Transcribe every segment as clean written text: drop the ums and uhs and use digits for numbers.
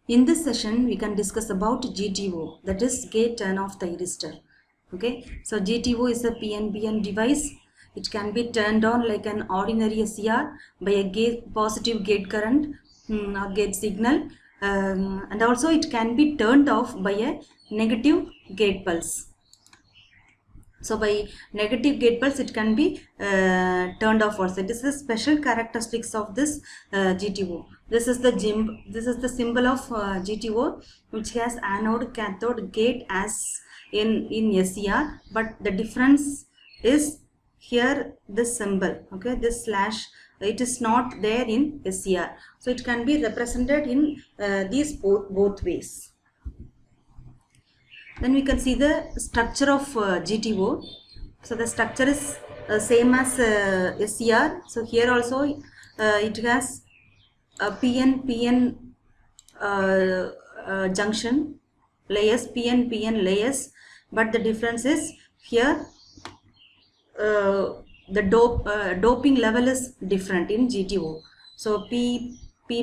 In this session, we can discuss about GTO, that is gate turn off thyristor. Okay, so GTO is a PNPN device. It can be turned on like an ordinary SCR by a positive gate current or gate signal, and also it can be turned off by a negative gate pulse. So by negative gate pulse, it can be turned off also. This is the special characteristics of this GTO. This is the symbol of GTO, which has anode, cathode, gate as in SCR, but the difference is here this symbol. Okay, this slash, it is not there in SCR. So it can be represented in these both ways. Then we can see the structure of GTO. So the structure is same as SCR. So here also it has a PN junction layers, PN layers, but the difference is here the doping level is different in GTO. So P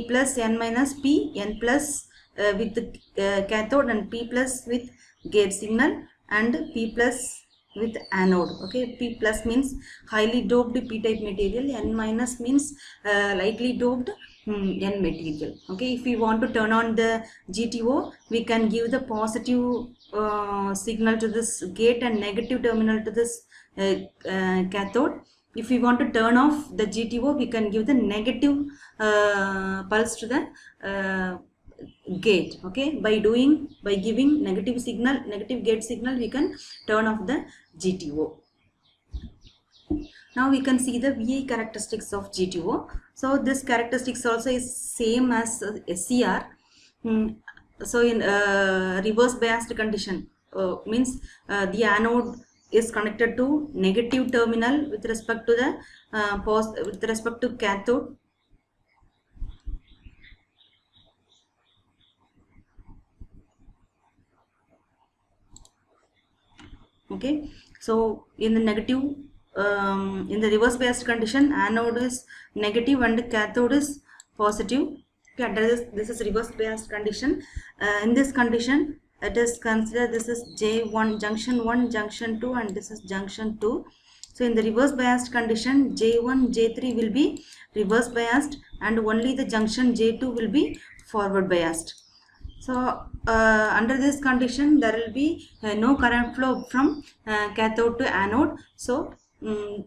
plus N minus P, N plus with the cathode, and P plus with gate signal, and P plus with anode. Okay, P plus means highly doped p-type material, N minus means lightly doped N material. Okay, if we want to turn on the GTO, we can give the positive signal to this gate and negative terminal to this cathode. If we want to turn off the GTO, we can give the negative pulse to the gate. Okay, by giving negative gate signal, we can turn off the GTO. Now we can see the VI characteristics of GTO. So this characteristics also is same as SCR. So in reverse biased condition, means the anode is connected to negative terminal with respect to the cathode. Okay, so in the negative in the reverse biased condition, anode is negative and cathode is positive. Okay, this is reverse biased condition. In this condition, it is considered this is J1 junction 1, junction 2, and this is junction 2. So in the reverse biased condition, J1 J3 will be reverse biased, and only the junction J2 will be forward biased. So under this condition, there will be no current flow from cathode to anode. So there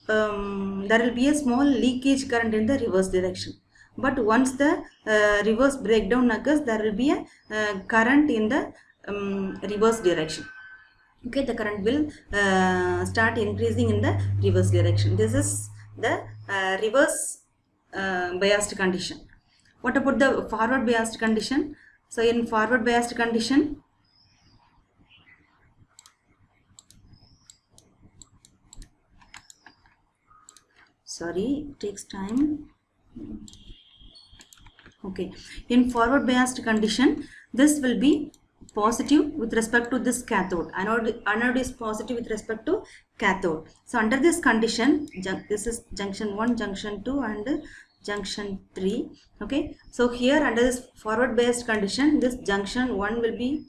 will be a small leakage current in the reverse direction. But once the reverse breakdown occurs, there will be a current in the reverse direction. Okay, the current will start increasing in the reverse direction. This is the reverse biased condition. What about the forward biased condition? So in forward biased condition, sorry, it takes time. Okay, in forward biased condition, this will be positive with respect to this cathode. Anode is positive with respect to cathode. So under this condition, this is junction 1, junction 2, and junction 3. Okay, so here under this forward biased condition, this junction 1 will be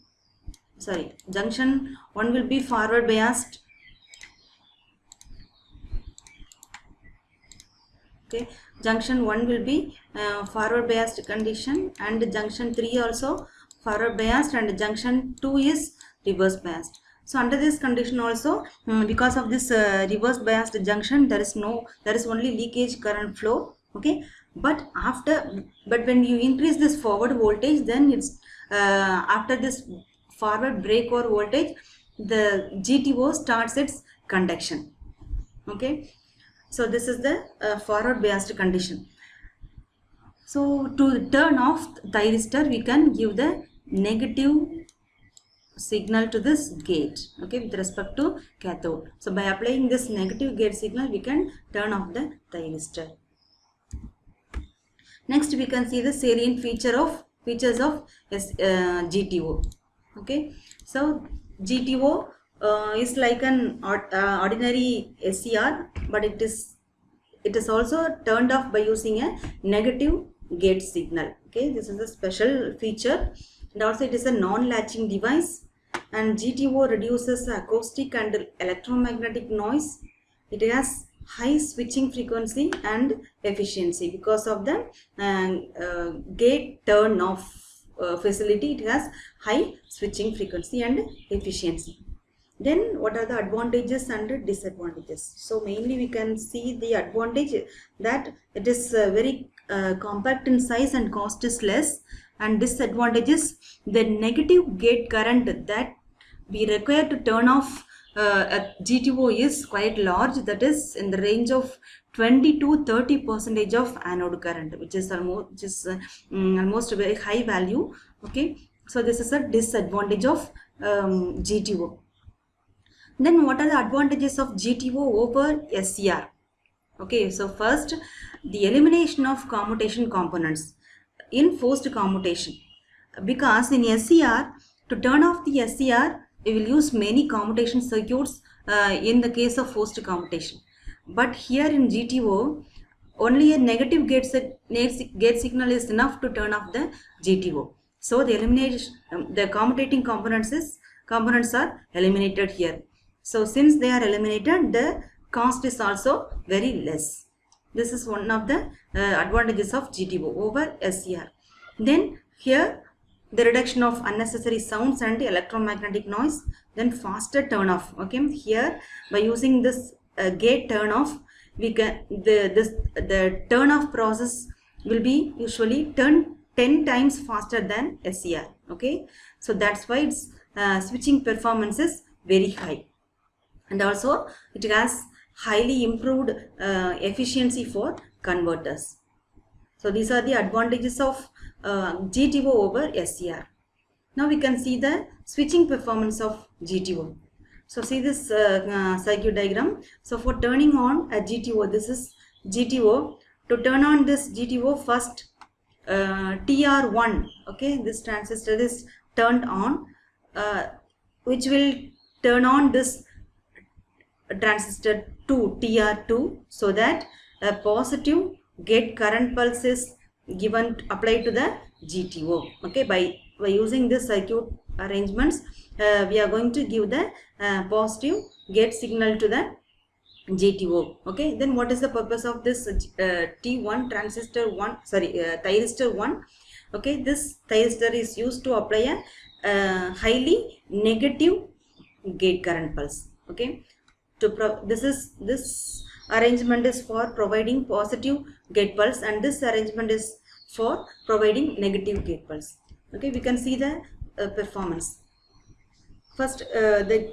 forward biased. Okay, junction 1 will be forward biased condition, and junction 3 also forward biased, and junction 2 is reverse biased. So under this condition also, because of this reverse biased junction, there is only leakage current flow. Okay, but when you increase this forward voltage, then it's after this forward break or voltage, the GTO starts its conduction. Okay, so this is the forward biased condition. So to turn off thyristor, we can give the negative signal to this gate, okay, with respect to cathode. So by applying this negative gate signal, we can turn off the thyristor. Next, we can see the salient features of GTO. Okay, so GTO is like an ordinary SCR, but it is also turned off by using a negative gate signal. Okay, this is a special feature, and also it is a non-latching device, and GTO reduces acoustic and electromagnetic noise. It has high switching frequency and efficiency because of the gate turn off facility. It has high switching frequency and efficiency. Then what are the advantages and disadvantages? So mainly we can see the advantage that it is very compact in size and cost is less, and disadvantages, the negative gate current that we require to turn off a GTO is quite large, that is in the range of 20 to 30% of anode current, which is almost a very high value. Okay, so this is a disadvantage of GTO. Then what are the advantages of GTO over SCR? Okay, so first, the elimination of commutation components in forced commutation, because in SCR, to turn off the SCR we will use many commutation circuits in the case of forced commutation, but here in GTO only a negative gate signal is enough to turn off the GTO. So the elimination, the commutating components are eliminated here. So since they are eliminated, the cost is also very less. This is one of the advantages of GTO over SCR. Then here the reduction of unnecessary sounds and electromagnetic noise. Then faster turn off. Okay, here by using this gate turn off, we can the turn off process will be usually 10 times faster than SCR. Okay, so that's why its switching performance is very high, and also it has highly improved efficiency for converters. So these are the advantages of GTO over SCR. Now we can see the switching performance of GTO. So see this circuit diagram. So for turning on a GTO, this is GTO. To turn on this GTO, first TR1, okay, this transistor is turned on, which will turn on this transistor 2, TR2, so that a positive gate current pulse is applied to the GTO. Okay, by using this circuit arrangements, we are going to give the positive gate signal to the GTO. Okay, then what is the purpose of this T1 thyristor 1? Okay, this thyristor is used to apply a highly negative gate current pulse. Okay, this arrangement is for providing positive gate pulse, and this arrangement is for providing negative gate pulse. Okay, we can see the performance. First, the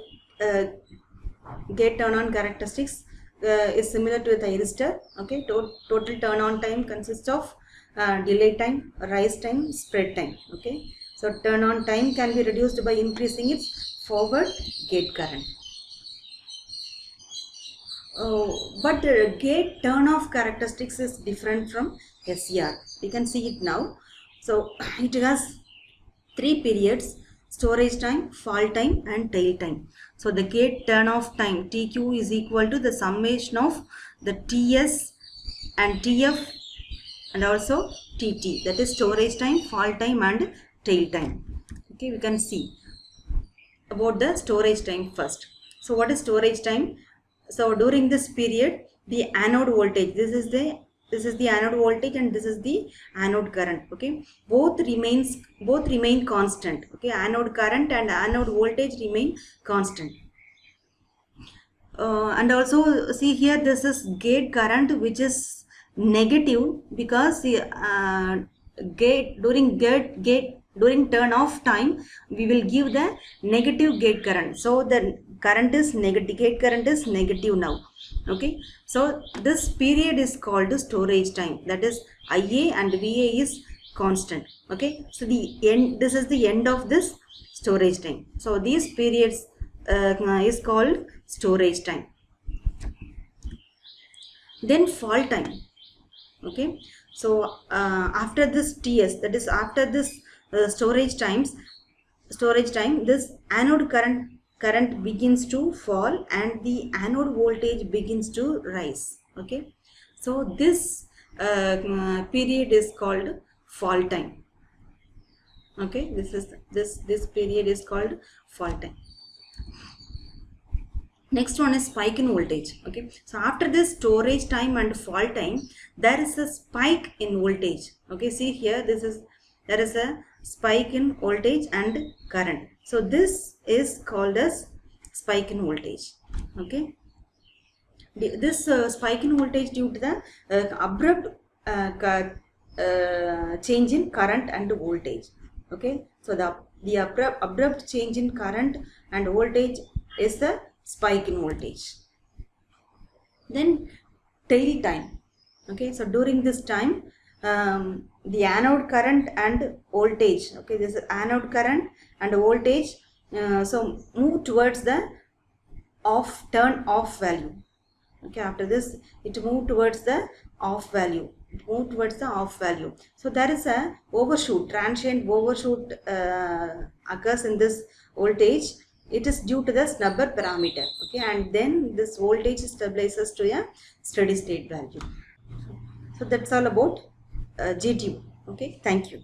gate turn on characteristics is similar to a thyristor. Okay, total turn on time consists of delay time, rise time, spread time. Okay, so turn on time can be reduced by increasing its forward gate current. But the gate turn off characteristics is different from SCR. You can see it now. So it has 3 periods: storage time, fall time, and tail time. So the gate turn off time TQ is equal to the summation of the TS and TF and also TT, that is storage time, fall time, and tail time. Okay, we can see about the storage time first. So what is storage time? So during this period, the anode voltage, this is the anode voltage and this is the anode current. Okay, both remain constant. Okay, anode current and anode voltage remain constant. And also see here, this is gate current, which is negative because during turn off time we will give the negative gate current. So the current is negative, gate current is negative now. Okay, so this period is called storage time, that is IA and VA is constant. Okay, so this is the end of this storage time. So these periods is called storage time. Then fall time. Okay, so after this TS, that is after this storage time, this anode current begins to fall and the anode voltage begins to rise. Okay, so this period is called fall time. Okay, this period is called fall time. Next one is spike in voltage. Okay, so after this storage time and fall time, there is a spike in voltage. Okay, see here, there is a spike in voltage and current. So this is called as spike in voltage. Okay, this spike in voltage due to the abrupt change in current and voltage. Okay, so the abrupt change in current and voltage is the spike in voltage. Then tail time. Okay, so during this time, the anode current and voltage, okay, this is anode current and voltage, so move towards the turn off value. Okay, after this it move towards the off value. So there is a overshoot, transient overshoot occurs in this voltage. It is due to the snubber parameter. Okay, and then this voltage stabilizes to a steady state value. So that's all about GTU. Okay, thank you.